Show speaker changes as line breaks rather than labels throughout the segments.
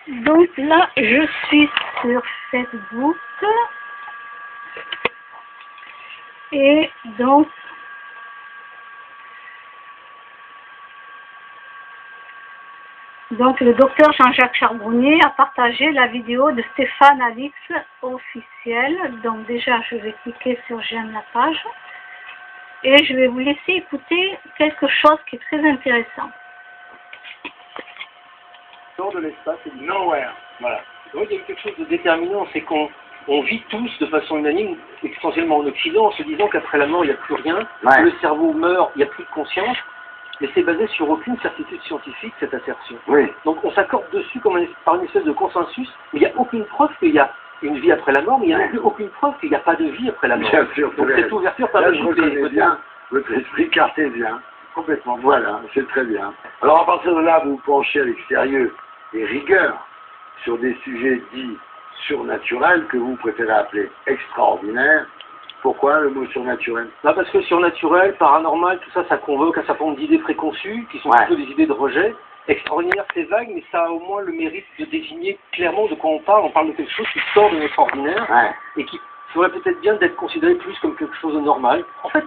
Donc là, je suis sur Facebook et donc le docteur Jean-Jacques Charbonnier a partagé la vidéo de Stéphane Alix officiel. Donc déjà, je vais cliquer sur j'aime la page et je vais vous laisser écouter quelque chose qui est très intéressant.
De l'espace et du nowhere. Voilà. Donc, il y a quelque chose de déterminant, c'est qu'on vit tous de façon unanime, essentiellement en Occident, en se disant qu'après la mort, il n'y a plus rien, que le cerveau meurt, il n'y a plus de conscience, mais c'est basé sur aucune certitude scientifique, cette assertion.
Oui.
Donc on s'accorde dessus comme par une espèce de consensus, mais il n'y a aucune preuve qu'il y a une vie après la mort, mais il n'y a non plus aucune preuve qu'il n'y a pas de vie après la mort.
Bien sûr,
donc cette ouverture permet de
reconnais bien votre esprit cartésien. Complètement. Voilà, c'est très bien. Alors à partir de là, vous vous penchez avec sérieux et rigueur sur des sujets dits surnaturels que vous préférez appeler extraordinaires. Pourquoi le mot surnaturel?
Parce que surnaturel, paranormal, tout ça, ça convoque un certain nombre d'idées préconçues qui sont plutôt des idées de rejet. Extraordinaire, c'est vague, mais ça a au moins le mérite de désigner clairement de quoi on parle. On parle de quelque chose qui sort de notre ordinaire et qui ferait peut-être bien d'être considéré plus comme quelque chose de normal. En fait,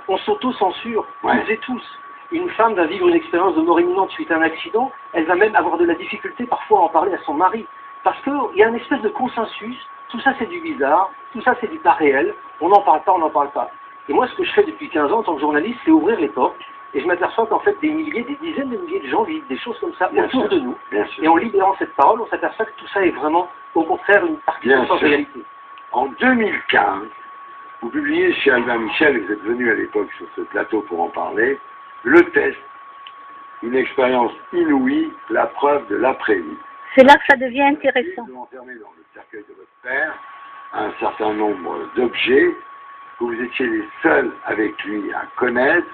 on s'auto-censure, toutes et tous. Une femme va vivre une expérience de mort imminente suite à un accident, elle va même avoir de la difficulté parfois à en parler à son mari. Parce qu'il y a une espèce de consensus, tout ça c'est du bizarre, tout ça c'est du pas réel, on n'en parle pas, on n'en parle pas. Et moi ce que je fais depuis 15 ans en tant que journaliste, c'est ouvrir les portes, et je m'aperçois qu'en fait des milliers, des dizaines de milliers de gens vivent des choses comme ça autour de nous. Et en libérant cette parole, on s'aperçoit que tout ça est vraiment, au contraire, une partie de notre réalité.
En 2015, vous publiez chez Albin Michel, et vous êtes venu à l'époque sur ce plateau pour en parler, le test, une expérience inouïe, la preuve de l'après-vie.
C'est là que ça devient intéressant.
Vous enfermez dans le cercueil de votre père un certain nombre d'objets que vous étiez les seuls avec lui à connaître.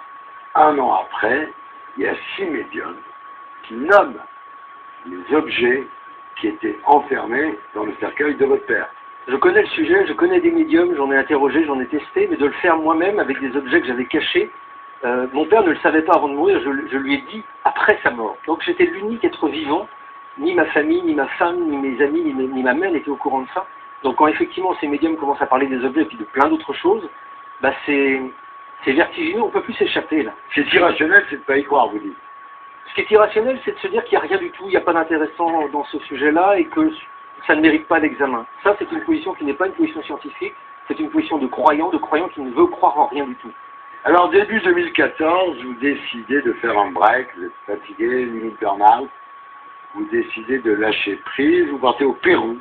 Un an après, il y a 6 médiums qui nomment les objets qui étaient enfermés dans le cercueil de votre père.
Je connais le sujet, je connais des médiums, j'en ai interrogé, j'en ai testé, mais de le faire moi-même avec des objets que j'avais cachés, mon père ne le savait pas avant de mourir, je lui ai dit après sa mort. Donc j'étais l'unique être vivant, ni ma famille, ni ma femme, ni mes amis, ni ma mère n'étaient au courant de ça. Donc quand effectivement ces médiums commencent à parler des objets et puis de plein d'autres choses, c'est vertigineux, on ne peut plus s'échapper là.
C'est irrationnel, c'est de ne pas y croire, vous dites.
Ce qui est irrationnel, c'est de se dire qu'il n'y a rien du tout, il n'y a pas d'intéressant dans ce sujet-là et que ça ne mérite pas d'examen. Ça, c'est une position qui n'est pas une position scientifique, c'est une position de croyant qui ne veut croire en rien du tout.
Alors, début 2014, vous décidez de faire un break, vous êtes fatigué, limite burn-out, vous décidez de lâcher prise, vous partez au Pérou,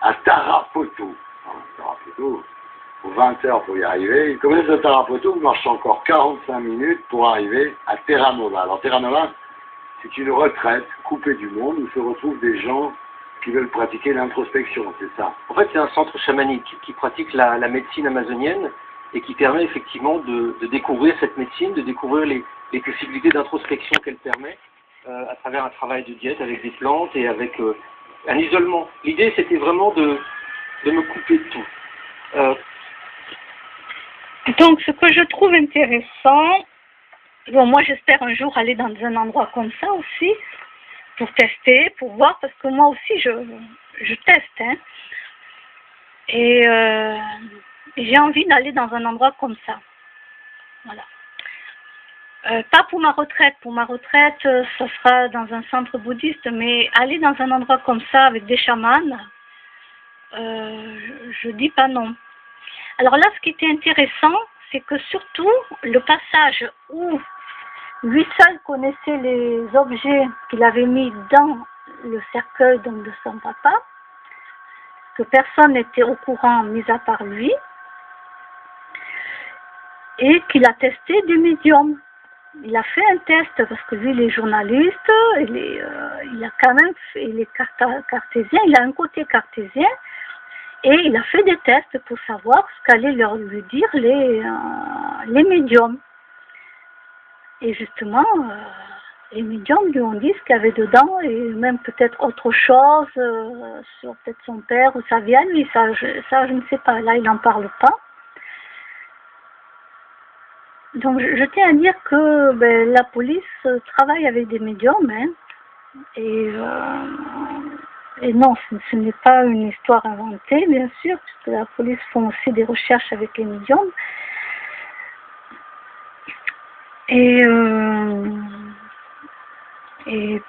à Tarapoto. Tarapoto, faut 20 heures pour y arriver. Comme vous êtes à Tarapoto, vous marchez encore 45 minutes pour arriver à Terra Nova. Alors, Terra Nova, c'est une retraite coupée du monde où se retrouvent des gens qui veulent pratiquer l'introspection, c'est ça?
En fait, c'est un centre chamanique qui pratique la médecine amazonienne et qui permet effectivement de découvrir cette médecine, de découvrir les possibilités d'introspection qu'elle permet à travers un travail de diète avec des plantes et avec un isolement. L'idée, c'était vraiment de me couper de tout.
Donc, ce que je trouve intéressant, bon, moi j'espère un jour aller dans un endroit comme ça aussi, pour tester, pour voir, parce que moi aussi je teste, hein. Et j'ai envie d'aller dans un endroit comme ça. Voilà. Pas pour ma retraite. Pour ma retraite, ça sera dans un centre bouddhiste, mais aller dans un endroit comme ça avec des chamans, je dis pas non. Alors là, ce qui était intéressant, c'est que surtout le passage où lui seul connaissait les objets qu'il avait mis dans le cercueil donc de son papa, que personne n'était au courant, mis à part lui, et qu'il a testé des médiums. Il a fait un test parce que lui, il est journaliste, il a quand même fait, il est cartésien, il a un côté cartésien, et il a fait des tests pour savoir ce qu'allaient lui dire les médiums. Et justement, les médiums lui ont dit ce qu'il y avait dedans, et même peut-être autre chose, sur peut-être son père ou sa vie à lui, ça je ne sais pas, là il n'en parle pas. Donc je tiens à dire que la police travaille avec des médiums, hein, et Et non, ce n'est pas une histoire inventée, bien sûr, puisque la police font aussi des recherches avec les médiums. Et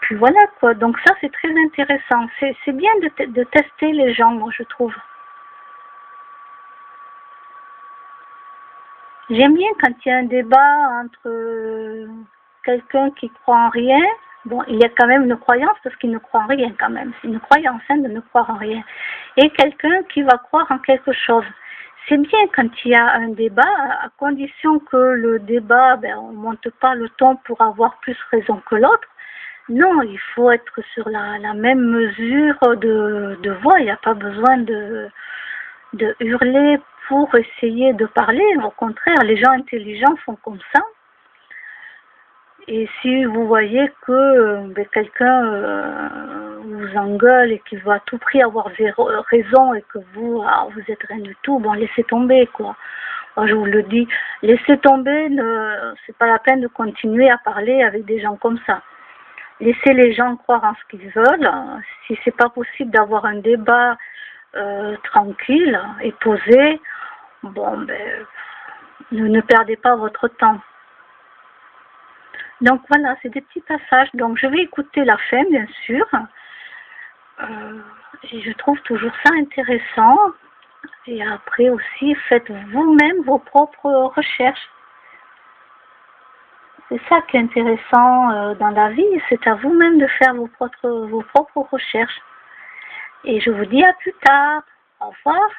puis voilà quoi, donc ça c'est très intéressant. C'est bien de tester les gens, moi je trouve. J'aime bien quand il y a un débat entre quelqu'un qui croit en rien. Bon, il y a quand même une croyance parce qu'il ne croit en rien quand même. C'est une croyance de ne croire en rien. Et quelqu'un qui va croire en quelque chose. C'est bien quand il y a un débat, à condition que le débat, on ne monte pas le ton pour avoir plus raison que l'autre. Non, il faut être sur la même mesure de voix. Il n'y a pas besoin de hurler pour essayer de parler. Au contraire, les gens intelligents font comme ça. Et si vous voyez que quelqu'un vous engueule et qu'il veut à tout prix avoir raison et que vous êtes rien du tout, bon, laissez tomber, quoi. Moi, je vous le dis, laissez tomber, c'est pas la peine de continuer à parler avec des gens comme ça. Laissez les gens croire en ce qu'ils veulent. Si c'est pas possible d'avoir un débat tranquille et posé, bon, ne perdez pas votre temps. Donc voilà, c'est des petits passages. Donc je vais écouter la fin, bien sûr. Et je trouve toujours ça intéressant. Et après aussi, faites vous-même vos propres recherches. C'est ça qui est intéressant dans la vie, c'est à vous-même de faire vos propres recherches. Et je vous dis à plus tard. Au revoir.